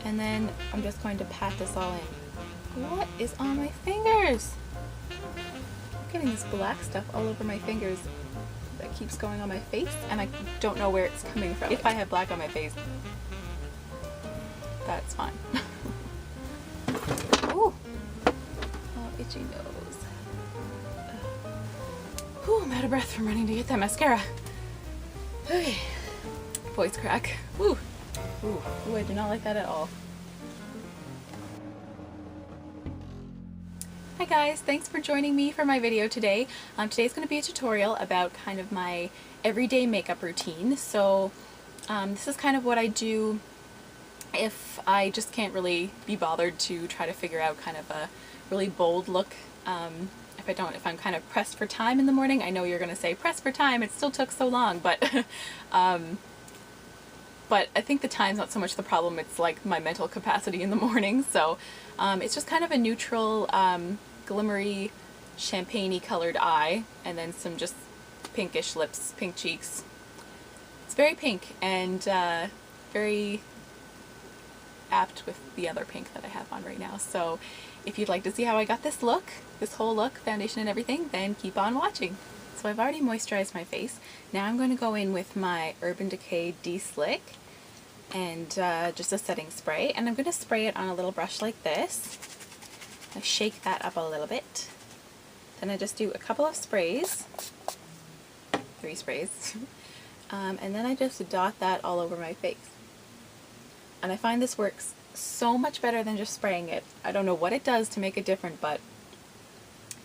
And then I'm just going to pat this all in. What is on my fingers? I'm getting this black stuff all over my fingers that keeps going on my face, and I don't know where it's coming from. If I have black on my face, that's fine. Ooh. Oh, itchy nose. Ooh, I'm out of breath from running to get that mascara. Okay. Voice crack. Woo. Ooh, I do not like that at all. Hi guys, thanks for joining me for my video today. Today's going to be a tutorial about kind of my everyday makeup routine. So this is kind of what I do if I just can't really be bothered to try to figure out kind of a really bold look. If I'm kind of pressed for time in the morning. I know you're going to say pressed for time, it still took so long, but but I think the time's not so much the problem, it's like my mental capacity in the morning. So it's just kind of a neutral, glimmery, champagne-y colored eye, and then some just pinkish lips, pink cheeks. It's very pink and very apt with the other pink that I have on right now. So if you'd like to see how I got this look, this whole look, foundation and everything, then keep on watching. So I've already moisturized my face. Now I'm going to go in with my Urban Decay De-Slick and just a setting spray, and I'm going to spray it on a little brush like this. I shake that up a little bit. Then I just do a couple of sprays, 3 sprays, and then I just dot that all over my face. And I find this works so much better than just spraying it. I don't know what it does to make it different, but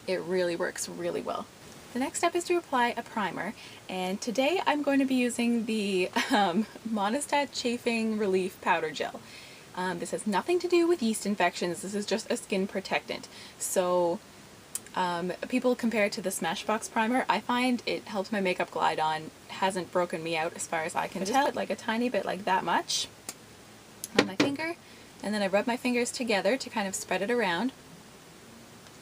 it really works really well. The next step is to apply a primer, and today I'm going to be using the Monistat Chafing Relief Powder Gel. This has nothing to do with yeast infections, this is just a skin protectant. So people compare it to the Smashbox primer. I find it helps my makeup glide on, hasn't broken me out as far as I can tell. Just put like a tiny bit, like that much, on my finger, and then I rub my fingers together to kind of spread it around,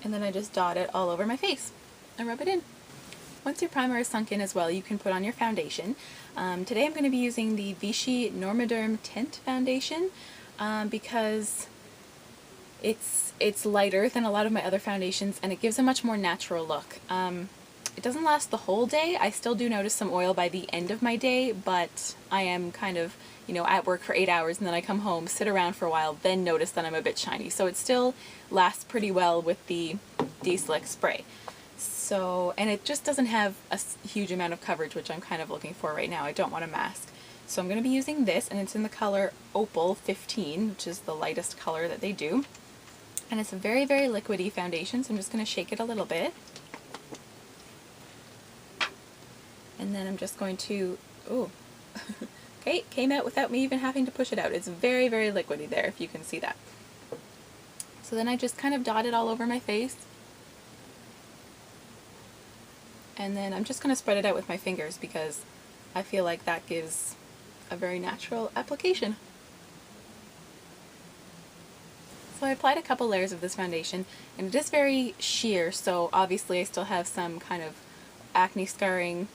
and then I just dot it all over my face and rub it in. Once your primer is sunk in as well, you can put on your foundation. Today I'm going to be using the Vichy Normaderm Tint Foundation because it's lighter than a lot of my other foundations and it gives a much more natural look. It doesn't last the whole day. I still do notice some oil by the end of my day, but I am kind of, you know, at work for 8 hours and then I come home, sit around for a while, then notice that I'm a bit shiny. So it still lasts pretty well with the De-Slick spray. So, and it just doesn't have a huge amount of coverage, which I'm kind of looking for right now. I don't want a mask. So I'm going to be using this, and it's in the color Opal 15, which is the lightest color that they do. And it's a very, very liquidy foundation, so I'm just going to shake it a little bit. And then I'm just going to, ooh, okay, it came out without me even having to push it out. It's very, very liquidy there, if you can see that. So then I just kind of dot it all over my face. And then I'm just going to spread it out with my fingers because I feel like that gives a very natural application. So I applied a couple layers of this foundation, and it is very sheer, so obviously I still have some kind of acne scarring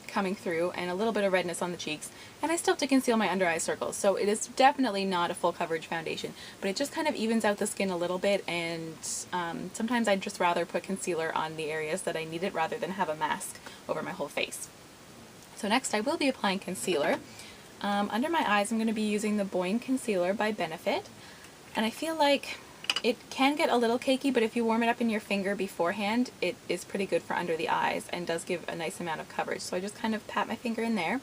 coming through and a little bit of redness on the cheeks, and I still have to conceal my under eye circles, so it is definitely not a full coverage foundation, but it just kind of evens out the skin a little bit, and sometimes I'd just rather put concealer on the areas that I need it rather than have a mask over my whole face. So next I will be applying concealer. Under my eyes I'm going to be using the Boyne Concealer by Benefit, and I feel like it can get a little cakey, but if you warm it up in your finger beforehand, it is pretty good for under the eyes and does give a nice amount of coverage. So I just kind of pat my finger in there,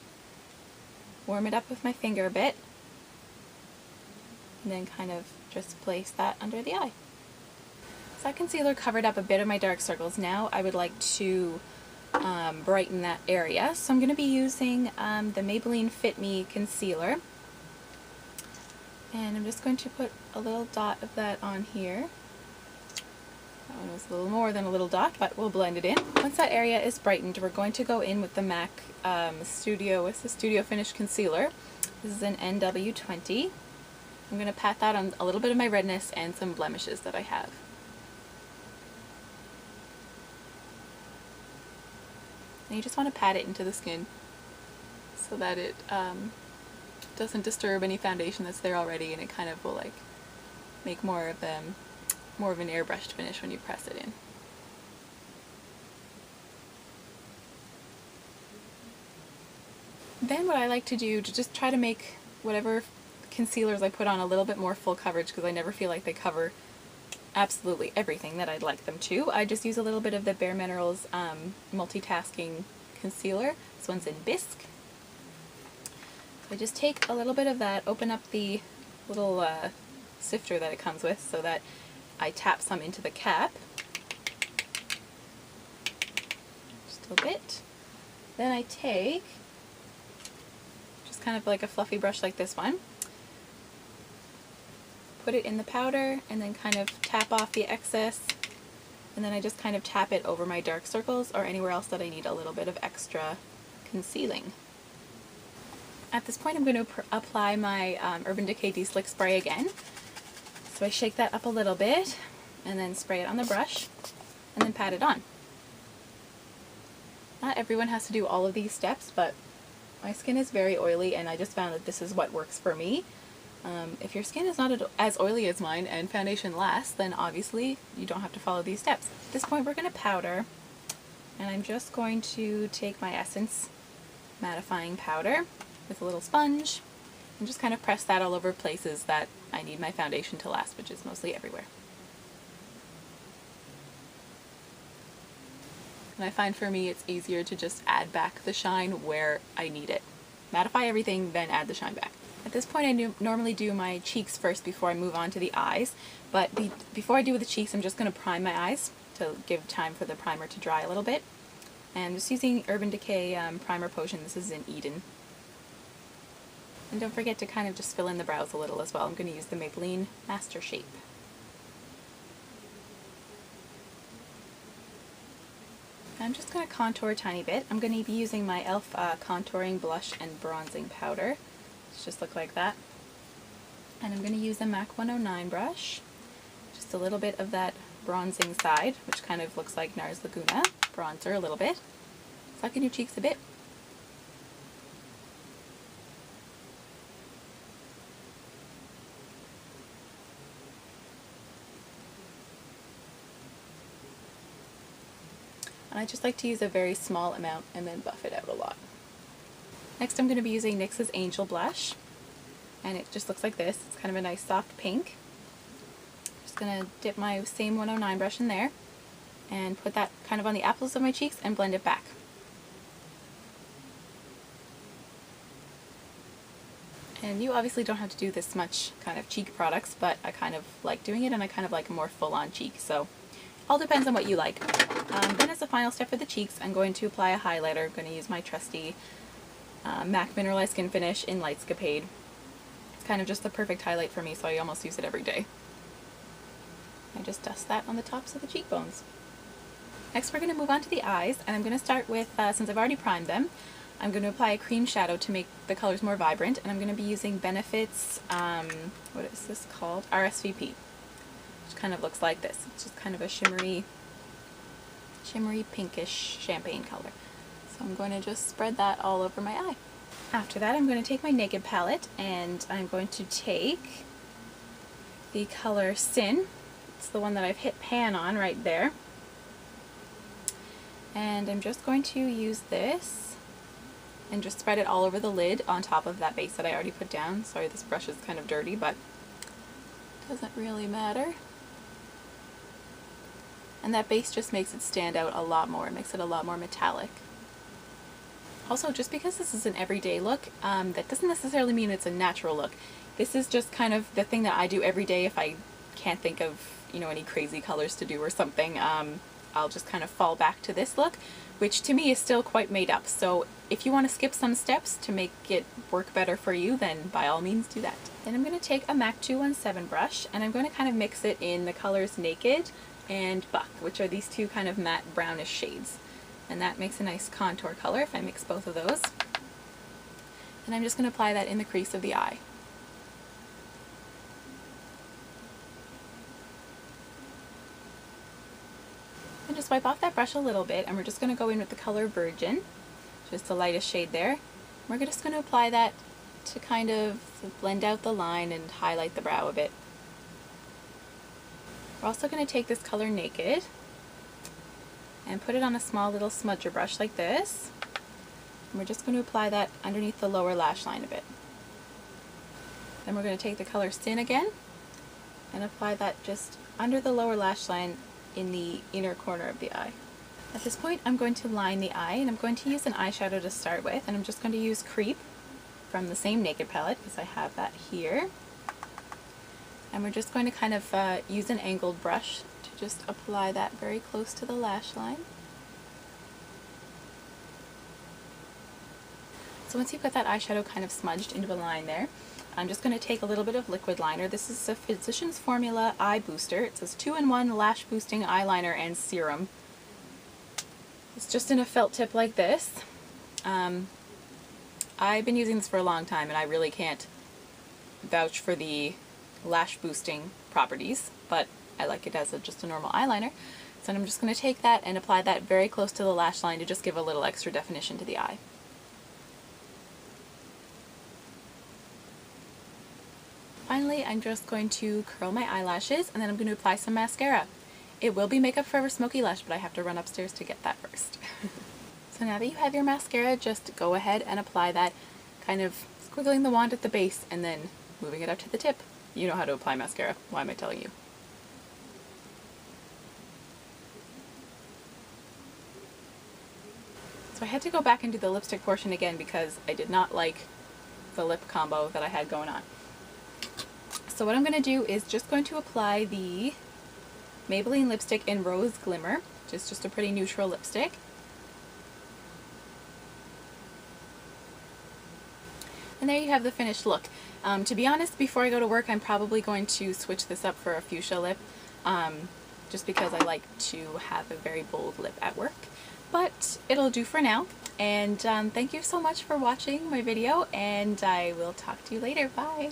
warm it up with my finger a bit, and then kind of just place that under the eye. So that concealer covered up a bit of my dark circles. Now I would like to brighten that area. So I'm going to be using the Maybelline Fit Me Concealer. And I'm just going to put a little dot of that on here. That one was a little more than a little dot, but we'll blend it in. Once that area is brightened, we're going to go in with the MAC Studio Finish Concealer. This is an NW20. I'm going to pat that on a little bit of my redness and some blemishes that I have. And you just want to pat it into the skin so that it doesn't disturb any foundation that's there already, and it kind of will like make more of an airbrushed finish when you press it in. Then what I like to do to just try to make whatever concealers I put on a little bit more full coverage, because I never feel like they cover absolutely everything that I'd like them to, I just use a little bit of the Bare Minerals multitasking concealer. This one's in Bisque. So I just take a little bit of that, open up the little sifter that it comes with so that I tap some into the cap. Just a bit. Then I take just kind of like a fluffy brush like this one, put it in the powder, and then kind of tap off the excess, and then I just kind of tap it over my dark circles or anywhere else that I need a little bit of extra concealing. At this point I'm going to apply my Urban Decay De-Slick spray again. So I shake that up a little bit and then spray it on the brush and then pat it on. Not everyone has to do all of these steps, but my skin is very oily and I just found that this is what works for me. If your skin is not as oily as mine and foundation lasts, then obviously you don't have to follow these steps. At this point we're going to powder, and I'm just going to take my Essence mattifying powder with a little sponge and just kind of press that all over places that I need my foundation to last, which is mostly everywhere. And I find for me it's easier to just add back the shine where I need it. Mattify everything, then add the shine back. At this point I normally do my cheeks first before I move on to the eyes, but before I do the cheeks I'm just going to prime my eyes to give time for the primer to dry a little bit. And I'm just using Urban Decay Primer Potion. This is in Eden. And don't forget to kind of just fill in the brows a little as well. I'm going to use the Maybelline Master Shape. I'm just going to contour a tiny bit. I'm going to be using my e.l.f. Contouring Blush and Bronzing Powder. It's just look like that. And I'm going to use a MAC 109 brush. Just a little bit of that bronzing side, which kind of looks like NARS Laguna bronzer a little bit. Suck in your cheeks a bit. And I just like to use a very small amount and then buff it out a lot. Next I'm going to be using NYX's Angel Blush, and it just looks like this. It's kind of a nice soft pink. Just going to dip my same 109 brush in there and put that kind of on the apples of my cheeks and blend it back. And you obviously don't have to do this much kind of cheek products, but I kind of like doing it, and I kind of like a more full-on cheek, so all depends on what you like. Then as the final step for the cheeks, I'm going to apply a highlighter. I'm going to use my trusty MAC Mineralized Skin Finish in Lightscapade. It's kind of just the perfect highlight for me, so I almost use it every day. I just dust that on the tops of the cheekbones. Next we're going to move on to the eyes, and I'm going to start with, since I've already primed them, I'm going to apply a cream shadow to make the colors more vibrant, and I'm going to be using Benefit's, what is this called? RSVP. Which kind of looks like this. It's just kind of a shimmery pinkish champagne color. So I'm going to just spread that all over my eye. After that I'm going to take my Naked palette, and I'm going to take the color Sin. It's the one that I've hit pan on right there. And I'm just going to use this and just spread it all over the lid on top of that base that I already put down. Sorry, this brush is kind of dirty, but it doesn't really matter. And that base just makes it stand out a lot more. It makes it a lot more metallic. Also, just because this is an everyday look, that doesn't necessarily mean it's a natural look. This is just kind of the thing that I do every day if I can't think of, you know, any crazy colors to do or something. I'll just kind of fall back to this look, which to me is still quite made up. So if you want to skip some steps to make it work better for you, then by all means do that. Then I'm going to take a MAC 217 brush, and I'm going to kind of mix it in the colors Naked and Buck, which are these two kind of matte brownish shades. And that makes a nice contour color if I mix both of those. And I'm just going to apply that in the crease of the eye. And just wipe off that brush a little bit, and we're just going to go in with the color Virgin, just the lightest shade there. We're just going to apply that to kind of blend out the line and highlight the brow a bit. We're also going to take this color Naked and put it on a small little smudger brush like this. And we're just going to apply that underneath the lower lash line a bit. Then we're going to take the color Sin again and apply that just under the lower lash line in the inner corner of the eye. At this point I'm going to line the eye, and I'm going to use an eyeshadow to start with, and I'm just going to use Creep from the same Naked palette because I have that here. And we're just going to kind of use an angled brush to just apply that very close to the lash line. So once you've got that eyeshadow kind of smudged into a line there, I'm just going to take a little bit of liquid liner. This is a Physicians Formula Eye Booster. It says 2-in-1 Lash Boosting Eyeliner and Serum. It's just in a felt tip like this. I've been using this for a long time and I really can't vouch for the lash boosting properties, but I like it as just a normal eyeliner. So I'm just going to take that and apply that very close to the lash line to just give a little extra definition to the eye. Finally, I'm just going to curl my eyelashes, and then I'm going to apply some mascara. It will be Makeup Forever Smoky Lash, but I have to run upstairs to get that first. So now that you have your mascara, just go ahead and apply that, kind of squiggling the wand at the base and then moving it up to the tip. You know how to apply mascara. Why am I telling you? So I had to go back and do the lipstick portion again because I did not like the lip combo that I had going on. So what I'm going to do is just going to apply the Maybelline lipstick in Rose Glimmer, which is just a pretty neutral lipstick. And there you have the finished look. To be honest, before I go to work, I'm probably going to switch this up for a fuchsia lip, just because I like to have a very bold lip at work. But it'll do for now. And thank you so much for watching my video, and I will talk to you later. Bye!